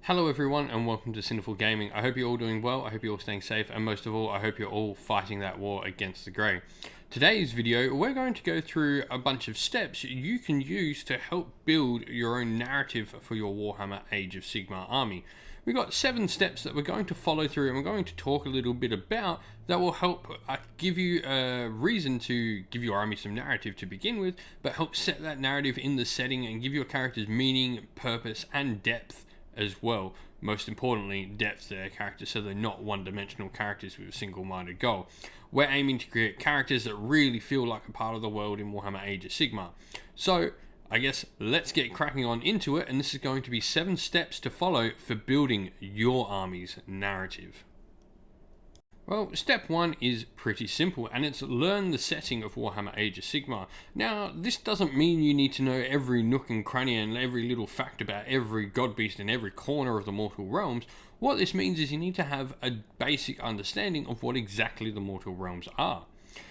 Hello everyone and welcome to Sinful Gaming. I hope you're all doing well, I hope you're all staying safe, and most of all, I hope you're all fighting that war against the Grey. Today's video, we're going to go through a bunch of steps you can use to help build your own narrative for your Warhammer Age of Sigmar army. We've got 7 steps that we're going to follow through and we're going to talk a little bit about that will help give you a reason to give your army some narrative to begin with, but help set that narrative in the setting and give your characters meaning, purpose, and depth as well. Most importantly, depth to their characters, so they're not one-dimensional characters with a single-minded goal. We're aiming to create characters that really feel like a part of the world in Warhammer Age of Sigmar. So I guess let's get cracking on into it, and this is going to be 7 steps to follow for building your army's narrative. Well, step 1 is pretty simple, and it's learn the setting of Warhammer Age of Sigmar. Now, this doesn't mean you need to know every nook and cranny and every little fact about every god beast in every corner of the mortal realms. What this means is you need to have a basic understanding of what exactly the mortal realms are.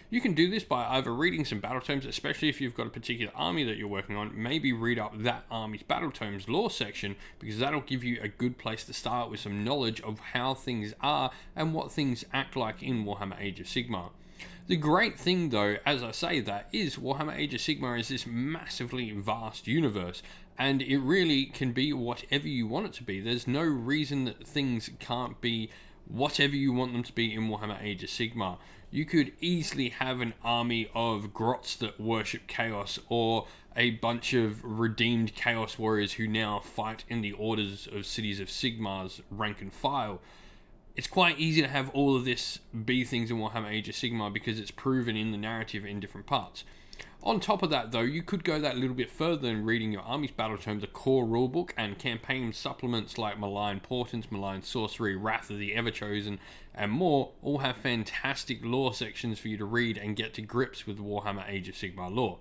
You can do this by either reading some battle tomes, especially if you've got a particular army that you're working on. Maybe read up that army's battle tomes lore section, because that'll give you a good place to start with some knowledge of how things are and what things act like in Warhammer Age of Sigmar. The great thing though, as I say that, is Warhammer Age of Sigmar is this massively vast universe, and it really can be whatever you want it to be. There's no reason that things can't be whatever you want them to be in Warhammer Age of Sigmar. You could easily have an army of grots that worship chaos, or a bunch of redeemed chaos warriors who now fight in the orders of cities of Sigmar's rank and file. It's quite easy to have all of this be things in Warhammer Age of Sigmar because it's proven in the narrative in different parts. On top of that though, you could go that little bit further in reading your army's battle tome, the core rulebook, and campaign supplements like Malign Portents, Malign Sorcery, Wrath of the Everchosen, and more, all have fantastic lore sections for you to read and get to grips with Warhammer Age of Sigmar lore.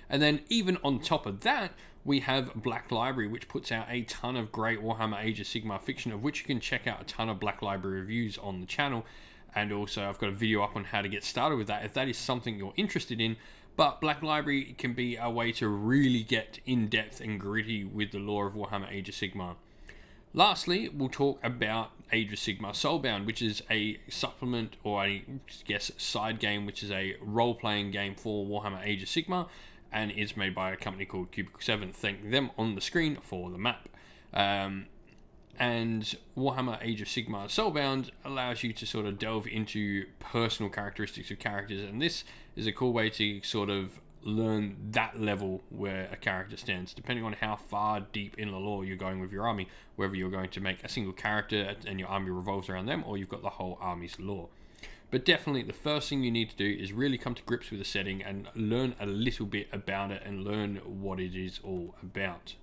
And then even on top of that, we have Black Library, which puts out a ton of great Warhammer Age of Sigmar fiction, of which you can check out a ton of Black Library reviews on the channel. And also I've got a video up on how to get started with that if that is something you're interested in. But Black Library can be a way to really get in depth and gritty with the lore of Warhammer Age of Sigmar. Lastly, we'll talk about Age of Sigmar Soulbound, which is a supplement, or I guess side game, which is a role-playing game for Warhammer Age of Sigmar, and it's made by a company called Cubicle 7. Thank them on the screen for the map. And Warhammer Age of Sigmar Soulbound allows you to sort of delve into personal characteristics of characters, and this is a cool way to sort of learn that level where a character stands, depending on how far deep in the lore you're going with your army, whether you're going to make a single character and your army revolves around them, or you've got the whole army's lore. But definitely the first thing you need to do is really come to grips with the setting and learn a little bit about it and learn what it is all about.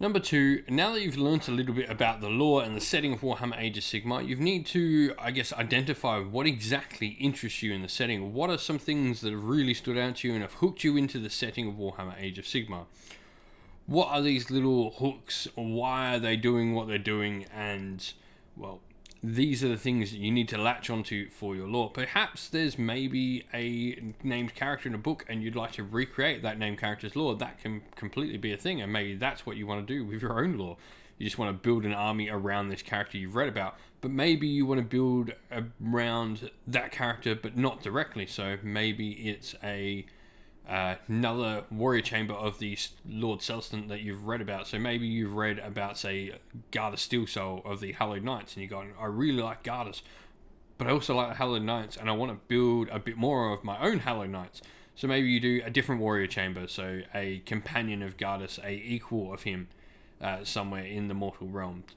Number 2, now that you've learnt a little bit about the lore and the setting of Warhammer Age of Sigmar, you need to, I guess, identify what exactly interests you in the setting. What are some things that have really stood out to you and have hooked you into the setting of Warhammer Age of Sigmar? What are these little hooks? Why are they doing what they're doing? And, well, these are the things that you need to latch onto for your lore. Perhaps there's maybe a named character in a book and you'd like to recreate that named character's lore. That can completely be a thing, and maybe that's what you want to do with your own lore. You just want to build an army around this character you've read about, but maybe you want to build around that character but not directly. So maybe it's another warrior chamber of the Lord Celston that you've read about. So maybe you've read about, say, Gardas Steelsoul of the Hallowed Knights, and you go, I really like Gardas, but I also like the Hallowed Knights, and I want to build a bit more of my own Hallowed Knights. So maybe you do a different warrior chamber, so a companion of Gardas, a equal of him, somewhere in the mortal realms.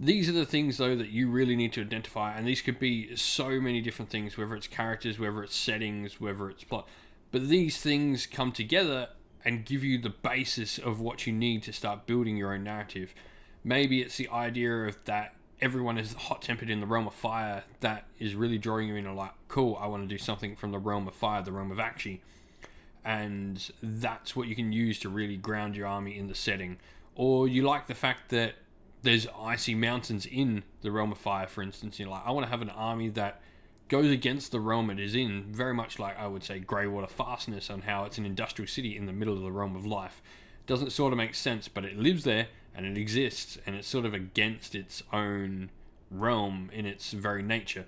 These are the things, though, that you really need to identify, and these could be so many different things, whether it's characters, whether it's settings, whether it's plot. But these things come together and give you the basis of what you need to start building your own narrative. Maybe it's the idea of that everyone is hot-tempered in the realm of fire that is really drawing you in, like, cool, I want to do something from the realm of fire, the realm of Akshi. And that's what you can use to really ground your army in the setting. Or you like the fact that there's icy mountains in the realm of fire, for instance. You're like, I want to have an army that goes against the realm it is in, very much like, I would say, Greywater Fastness, on how it's an industrial city in the middle of the realm of life. Doesn't sort of make sense, but it lives there, and it exists, and it's sort of against its own realm in its very nature.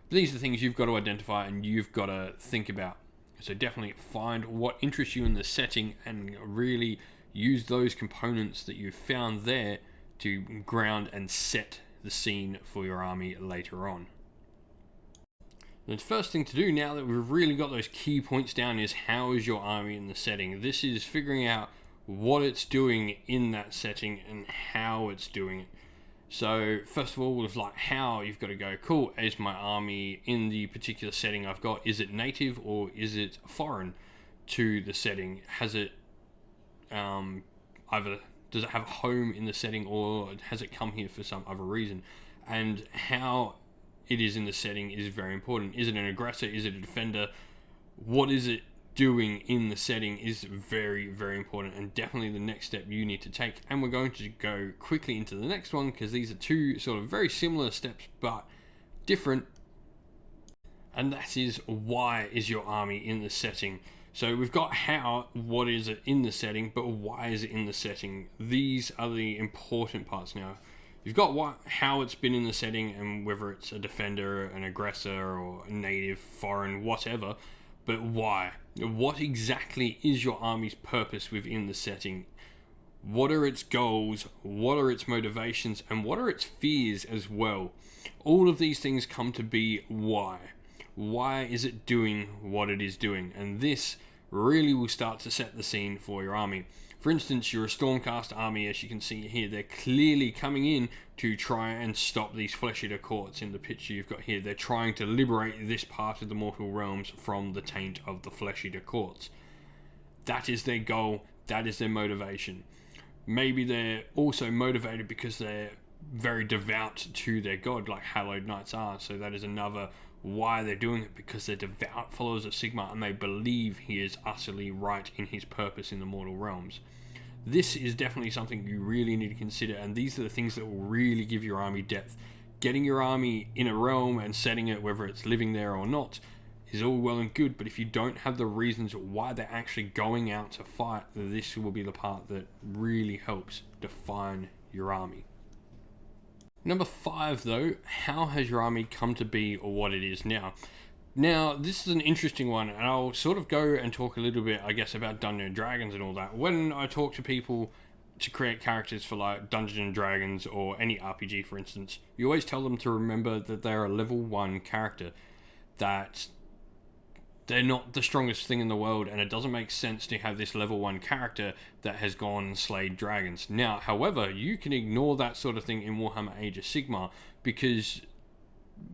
But these are things you've got to identify and you've got to think about. So definitely find what interests you in the setting and really use those components that you've found there to ground and set the scene for your army later on. The first thing to do, now that we've really got those key points down, is how is your army in the setting. This is figuring out what it's doing in that setting and how it's doing it. So first of all, with like how, you've got to go, cool, is my army in the particular setting I've got, is it native or is it foreign to the setting? Has it either, does it have a home in the setting, or has it come here for some other reason? And how it is in the setting is very important. Is it an aggressor? Is it a defender? What is it doing in the setting is very, very important, and definitely the next step you need to take. And we're going to go quickly into the next one because these are two sort of very similar steps but different, and that is, why is your army in the setting? So we've got how, what is it in the setting, but why is it in the setting? These are the important parts now. You've got what, how it's been in the setting, and whether it's a defender, an aggressor, or a native, foreign, whatever. But why? What exactly is your army's purpose within the setting? What are its goals? What are its motivations? And what are its fears as well? All of these things come to be why. Why is it doing what it is doing? And this really will start to set the scene for your army. For instance, you're a Stormcast army, as you can see here. They're clearly coming in to try and stop these Flesh-Eater courts in the picture you've got here. They're trying to liberate this part of the mortal realms from the taint of the Flesh-Eater courts. That is their goal. That is their motivation. Maybe they're also motivated because they're very devout to their god, like Hallowed Knights are. So that is another why they're doing it, because they're devout followers of Sigmar and they believe he is utterly right in his purpose in the mortal realms. This is definitely something you really need to consider, and these are the things that will really give your army depth. Getting your army in a realm and setting it, whether it's living there or not, is all well and good, but if you don't have the reasons why they're actually going out to fight, this will be the part that really helps define your army. Number 5 though, how has your army come to be or what it is now? Now, this is an interesting one, and I'll sort of go and talk a little bit, I guess, about Dungeons & Dragons and all that. When I talk to people to create characters for like Dungeons & Dragons or any RPG, for instance, you always tell them to remember that they're a level 1 character, that they're not the strongest thing in the world, and it doesn't make sense to have this level 1 character that has gone and slayed dragons. Now, however, you can ignore that sort of thing in Warhammer Age of Sigmar because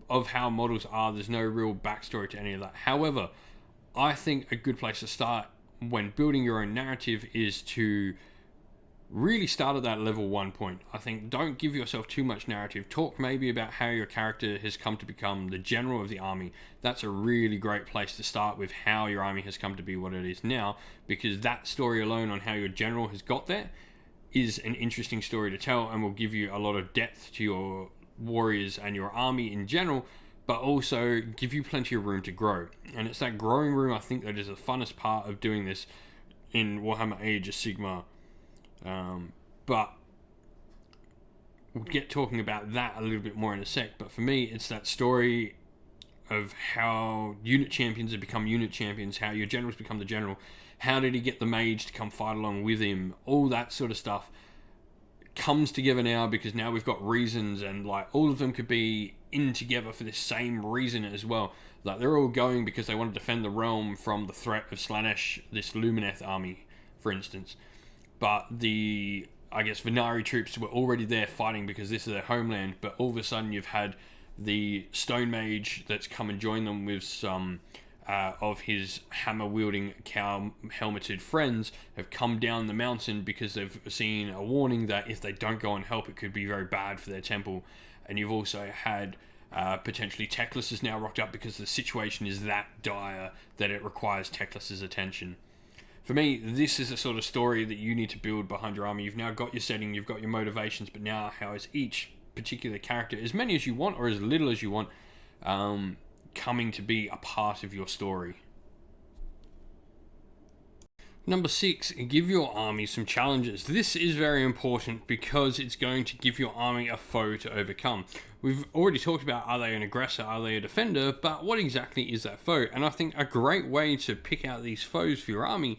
of how models are. There's no real backstory to any of that. However, I think a good place to start when building your own narrative is to really start at that level 1 point. I think don't give yourself too much narrative. Talk maybe about how your character has come to become the general of the army. That's a really great place to start with how your army has come to be what it is now, because that story alone on how your general has got there is an interesting story to tell and will give you a lot of depth to your warriors and your army in general, but also give you plenty of room to grow. And it's that growing room, I think, that is the funnest part of doing this in Warhammer Age of Sigmar. But we'll get talking about that a little bit more in a sec. But for me, it's that story of how unit champions have become unit champions, how your generals become the general, how did he get the mage to come fight along with him, all that sort of stuff comes together now, because now we've got reasons, and like all of them could be in together for this same reason as well. Like they're all going because they want to defend the realm from the threat of Challanges, this Lumineth army, for instance. But the, I guess, Venari troops were already there fighting because this is their homeland, but all of a sudden you've had the Stone Mage that's come and joined them with some of his hammer-wielding, cow-helmeted friends have come down the mountain because they've seen a warning that if they don't go and help, it could be very bad for their temple. And you've also had potentially Teclis is now rocked up because the situation is that dire that it requires Teclis's attention. For me, this is a sort of story that you need to build behind your army. You've now got your setting, you've got your motivations, but now how is each particular character, as many as you want or as little as you want, coming to be a part of your story. Number 6, give your army some challenges. This is very important because it's going to give your army a foe to overcome. We've already talked about, are they an aggressor, are they a defender, but what exactly is that foe? And I think a great way to pick out these foes for your army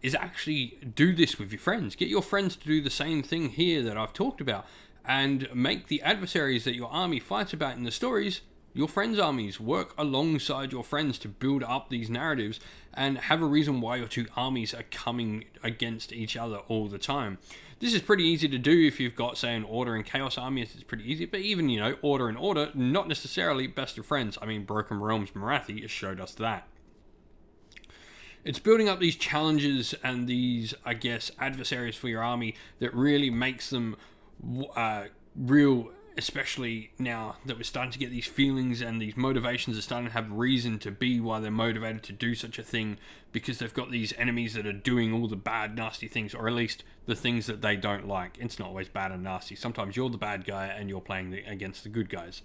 is actually do this with your friends. Get your friends to do the same thing here that I've talked about, and make the adversaries that your army fights about in the stories your friends' armies. Work alongside your friends to build up these narratives and have a reason why your two armies are coming against each other all the time. This is pretty easy to do if you've got, say, an Order and Chaos army. It's pretty easy, but even, Order and Order, not necessarily best of friends. I mean, Broken Realms Marathi has showed us that. It's building up these challenges and these, I guess, adversaries for your army that really makes them real, especially now that we're starting to get these feelings and these motivations are starting to have reason to be why they're motivated to do such a thing, because they've got these enemies that are doing all the bad, nasty things, or at least the things that they don't like. It's not always bad and nasty. Sometimes you're the bad guy and you're playing against the good guys.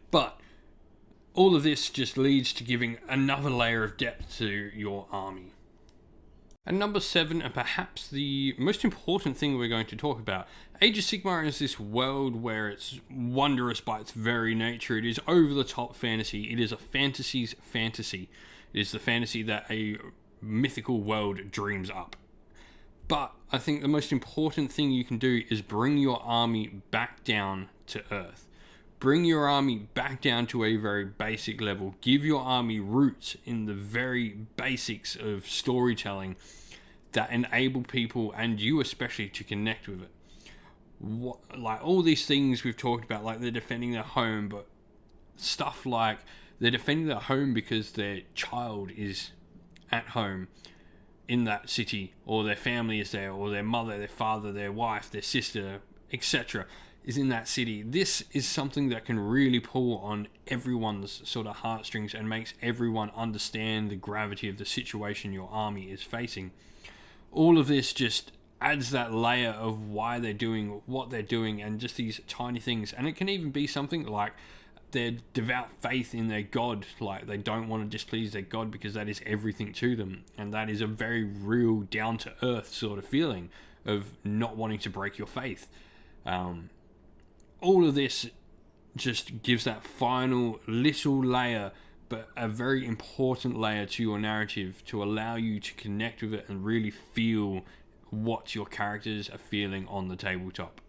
But all of this just leads to giving another layer of depth to your army. And number 7, and perhaps the most important thing we're going to talk about, Age of Sigmar is this world where it's wondrous by its very nature. It is over-the-top fantasy. It is a fantasy's fantasy. It is the fantasy that a mythical world dreams up. But I think the most important thing you can do is bring your army back down to earth. Bring your army back down to a very basic level. Give your army roots in the very basics of storytelling that enable people, and you especially, to connect with it. Like all these things we've talked about, like they're defending their home, but stuff like they're defending their home because their child is at home in that city, or their family is there, or their mother, their father, their wife, their sister, etc. is in that city. This is something that can really pull on everyone's sort of heartstrings and makes everyone understand the gravity of the situation your army is facing. All of this just adds that layer of why they're doing what they're doing, and just these tiny things. And it can even be something like their devout faith in their God. Like they don't want to displease their God because that is everything to them. And that is a very real down to earth sort of feeling of not wanting to break your faith. All of this just gives that final little layer, but a very important layer to your narrative to allow you to connect with it and really feel what your characters are feeling on the tabletop.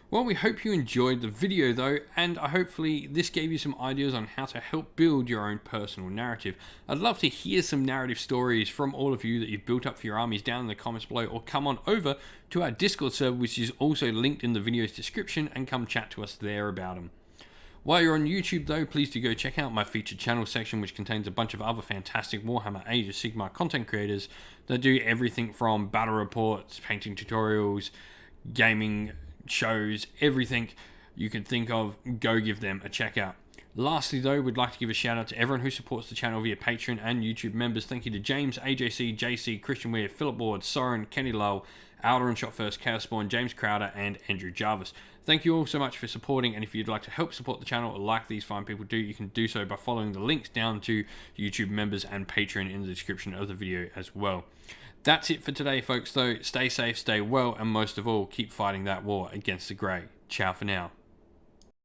Well, we hope you enjoyed the video though, and hopefully this gave you some ideas on how to help build your own personal narrative. I'd love to hear some narrative stories from all of you that you've built up for your armies down in the comments below, or come on over to our Discord server, which is also linked in the video's description, and come chat to us there about them. While you're on YouTube though, please do go check out my featured channel section, which contains a bunch of other fantastic Warhammer Age of Sigmar content creators that do everything from battle reports, painting tutorials, gaming shows, everything you can think of. Go give them a check out. Lastly though, we'd like to give a shout out to everyone who supports the channel via Patreon and YouTube members. Thank you to James, AJC, JC, Christian Weir, Philip Ward, Soren, Kenny Lull, Alder and Shot First, Chaos Spawn, James Crowder, and Andrew Jarvis. Thank you all so much for supporting, and if you'd like to help support the channel like these fine people do, you can do so by following the links down to YouTube members and Patreon in the description of the video as well. That's it for today, folks, though. Stay safe, stay well, and most of all, keep fighting that war against the Grey. Ciao for now.